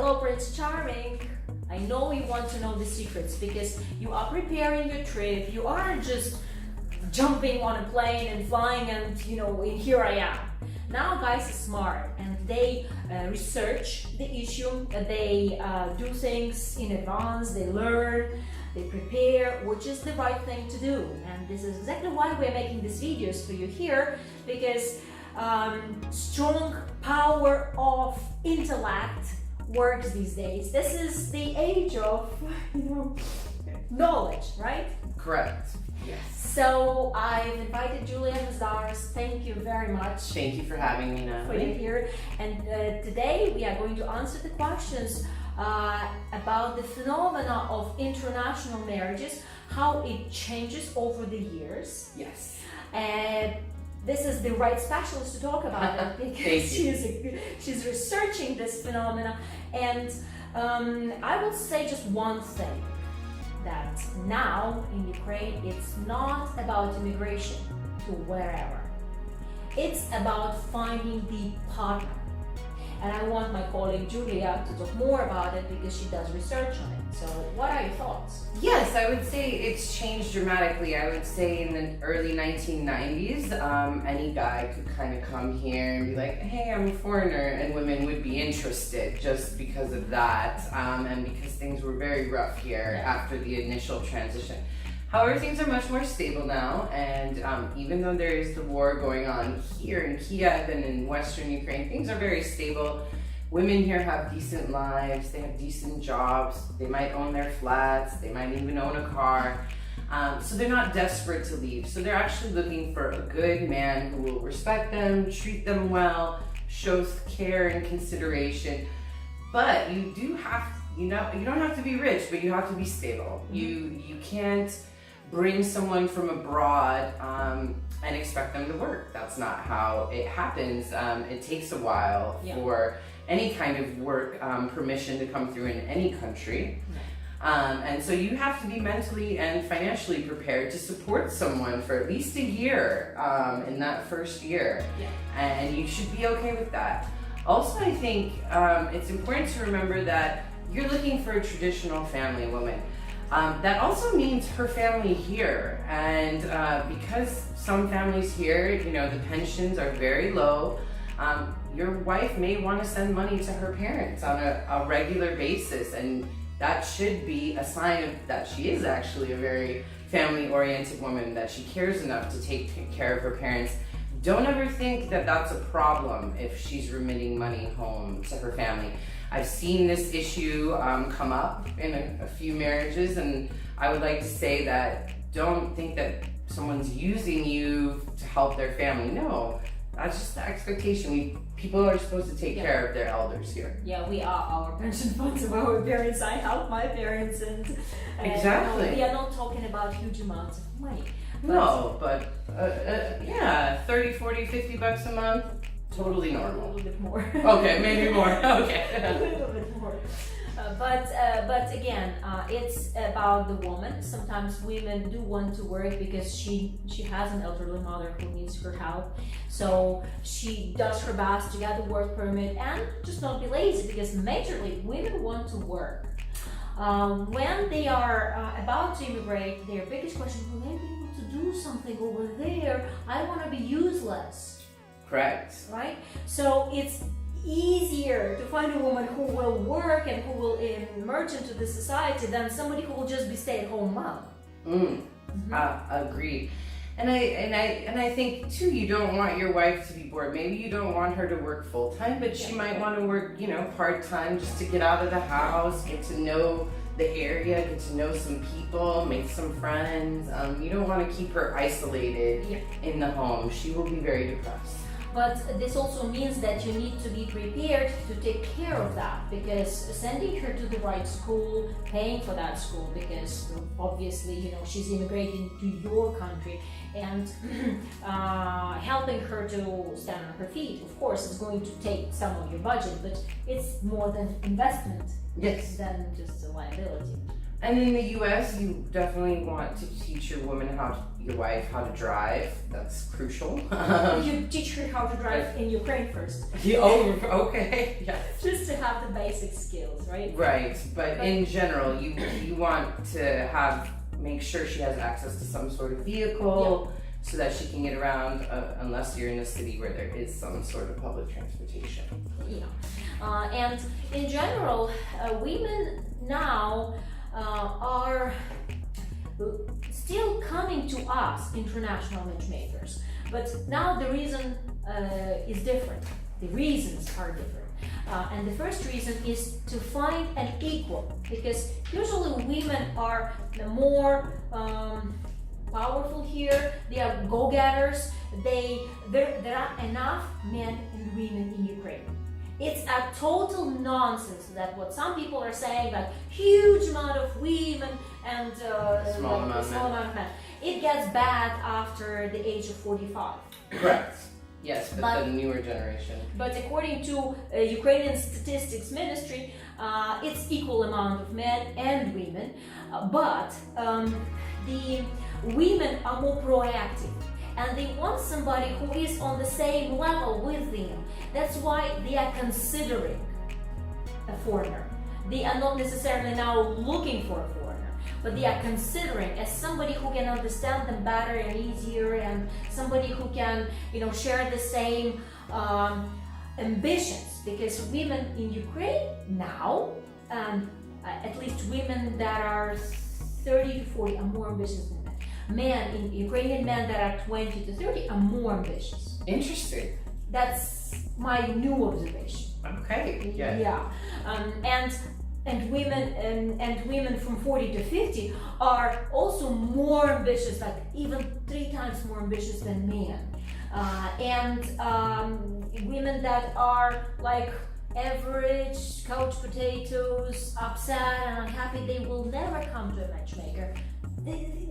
Hello, Prince Charming. I know you want to know the secrets because you are preparing your trip. You aren't just jumping on a plane and flying and here I am. Now guys are smart and they research the issue, they do things in advance, they learn, they prepare, which is the right thing to do. And this is exactly why we're making these videos for you here, because strong power of intellect works these days. This is the age of knowledge, right? Correct. Yes. So I've invited Julia Meszaros. Thank you very much. Thank you for having me, For Natalie. you here. And today we are going to answer the questions about the phenomena of international marriages, how it changes over the years. Yes. This is the right specialist to talk about it because she's researching this phenomena. And I will say just one thing, that now in Ukraine it's not about immigration to wherever. It's about finding the partner. And I want my colleague Julia to talk more about it because she does research on it. So what are your thoughts? Yes, I would say it's changed dramatically. I would say in the early 1990s, any guy could kind of come here and be like, hey, I'm a foreigner, and women would be interested just because of that, and because things were very rough here after the initial transition. However, things are much more stable now, and even though there is the war going on here in Kyiv and in Western Ukraine, things are very stable. Women here have decent lives, they have decent jobs, they might own their flats, they might even own a car. So they're not desperate to leave. So they're actually looking for a good man who will respect them, treat them well, shows care and consideration. But you do have, you don't have to be rich, but you have to be stable. You can't bring someone from abroad and expect them to work. That's not how it happens. It takes a while for any kind of work permission to come through in any country. And so you have to be mentally and financially prepared to support someone for at least a year in that first year. And you should be okay with that. Also, I think it's important to remember that you're looking for a traditional family woman. That also means her family here, and because some families here, the pensions are very low, your wife may want to send money to her parents on a regular basis, and that should be a sign that she is actually a very family-oriented woman, that she cares enough to take care of her parents. Don't ever think that that's a problem if she's remitting money home to her family. I've seen this issue come up in a few marriages, and I would like to say that don't think that someone's using you to help their family. No, that's just the expectation. People are supposed to take care of their elders here. Yeah, we are our pension funds of our parents. I help my parents, and exactly. We are not talking about huge amounts of money. But 30, 40, 50 bucks a month. Totally normal. A little bit more. Okay, maybe more. Okay. A little bit more. But again, it's about the woman. Sometimes women do want to work because she has an elderly mother who needs her help. So she does her best to get the work permit and just not be lazy, because majorly women want to work. When they are about to immigrate, their biggest question, will I be able to do something over there? I want to be useless. Correct. Right? So it's easier to find a woman who will work and who will emerge into the society than somebody who will just be stay-at-home mom. Agreed. And I think too, you don't want your wife to be bored. Maybe you don't want her to work full-time, but she might want to work, part-time just to get out of the house, get to know the area, get to know some people, make some friends. You don't want to keep her isolated in the home. She will be very depressed. But this also means that you need to be prepared to take care of that, because sending her to the right school, paying for that school, because obviously, she's immigrating to your country, and helping her to stand on her feet, of course, is going to take some of your budget, but it's more than investment than just a liability. And in the U.S., you definitely want to teach your woman how your wife how to drive. That's crucial. You teach her how to drive in Ukraine first. Oh, okay. Yeah. Just to have the basic skills, right? Right, but in general, you want to make sure she has access to some sort of vehicle so that she can get around, unless you're in a city where there is some sort of public transportation. Yeah, and in general, women now are still coming to us, international matchmakers, but now the reason is different. The reasons are different. And the first reason is to find an equal, because usually women are the more powerful here. They are go-getters. There are enough men and women in Ukraine. It's a total nonsense that what some people are saying, that huge amount of women and small amount of men. It gets bad after the age of 45. Correct. Yes, but the newer generation. But according to Ukrainian Statistics Ministry, it's equal amount of men and women. But the women are more proactive, and they want somebody who is on the same level with them. That's why they are considering a foreigner. They are not necessarily now looking for a foreigner, but they are considering as somebody who can understand them better and easier, and somebody who can, share the same ambitions. Because women in Ukraine now, at least women that are 30 to 40 are more ambitious than men. Ukrainian men that are 20 to 30 are more ambitious. Interesting. That's my new observation. Okay. Yeah. And women from 40 to 50 are also more ambitious, like even 3 times more ambitious than men. Women that are like average couch potatoes, upset and unhappy, they will never come to a matchmaker.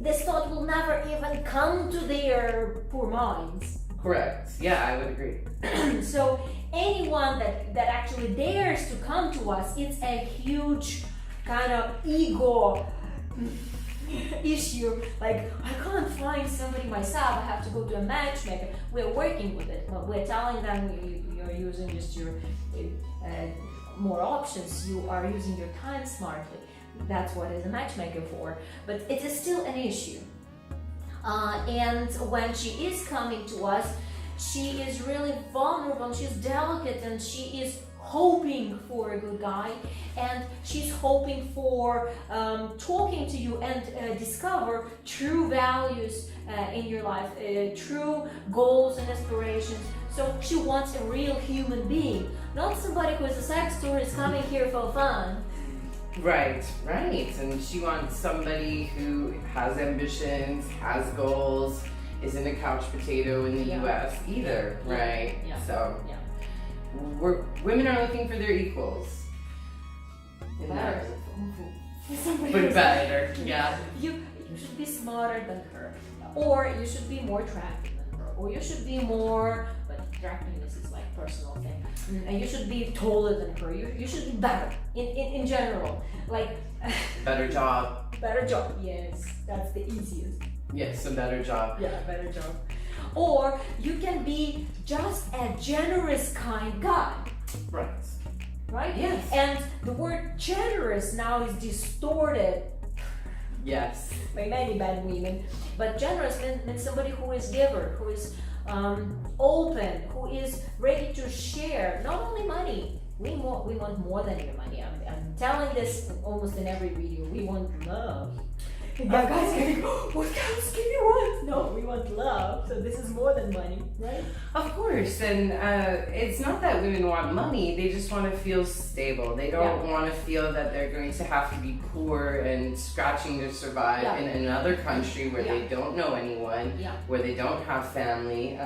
This thought will never even come to their poor minds. Correct. Yeah, I would agree. So anyone that actually dares to come to us, it's a huge kind of ego issue. Like, I can't find somebody myself, I have to go to a matchmaker. We're working with it, but we're telling them you're using just your more options, you are using your time smartly. That's what is a matchmaker for, but it is still an issue. And when she is coming to us, she is really vulnerable, she's delicate, and she is hoping for a good guy, and she's hoping for talking to you and discover true values in your life, true goals and aspirations. So she wants a real human being, not somebody who is a sex tourist coming here for fun. Right. And she wants somebody who has ambitions, has goals, isn't a couch potato in the US either, right? Yeah. So women are looking for their equals. Better. But better, yeah. You should be smarter than her, or you should be more attractive than her, or you should be more, but attractiveness is like personal thing. And you should be taller than her. You should be better in general. Like better job. Better job. Yes, that's the easiest. Yes, a better job. Yeah, better job. Or you can be just a generous, kind guy. Right? Yes. And the word generous now is distorted. Yes. By many bad women. But generous means somebody who is giver, who is open, who is ready to share. Not only money. We want more than your money. I'm telling this almost in every video. We want love. Yeah, guys can go, what kind of skin you want? No, we want love. So this is more than money, right? Of course, and it's not that women want money, they just want to feel stable. They don't want to feel that they're going to have to be poor and scratching to survive in another country where they don't know anyone, where they don't have family.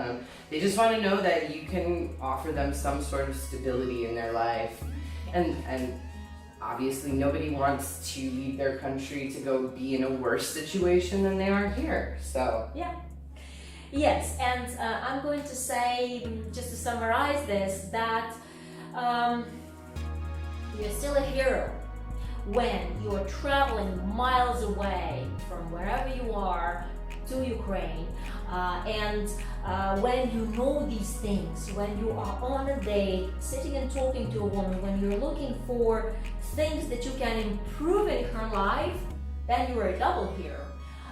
They just want to know that you can offer them some sort of stability in their life. And obviously nobody wants to leave their country to go be in a worse situation than they are here, so. Yeah. Yes, and I'm going to say, just to summarize this, that you're still a hero when you're traveling miles away from wherever you are to Ukraine. And when you know these things, when you are on a date, sitting and talking to a woman, when you're looking for things that you can improve in her life, then you are a double hero.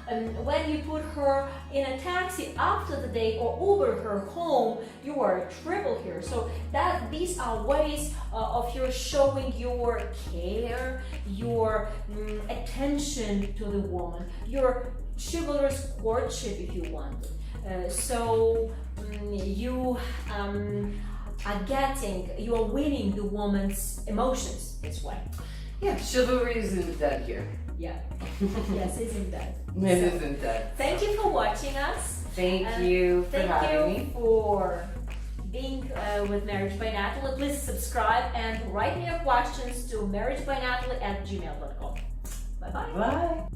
And when you put her in a taxi after the date or Uber her home, you are a triple hero. So these are ways of your showing your care, your attention to the woman, your chivalrous courtship, if you want. You are winning the woman's emotions this way. Yeah, chivalry isn't dead here. Yeah. Yes, isn't that? It isn't dead. Thank you for watching us. Thank you for having me. Thank you for being with Marriage by Natalie. Please subscribe and write me your questions to marriagebynatalie@gmail.com. Bye-bye. Bye.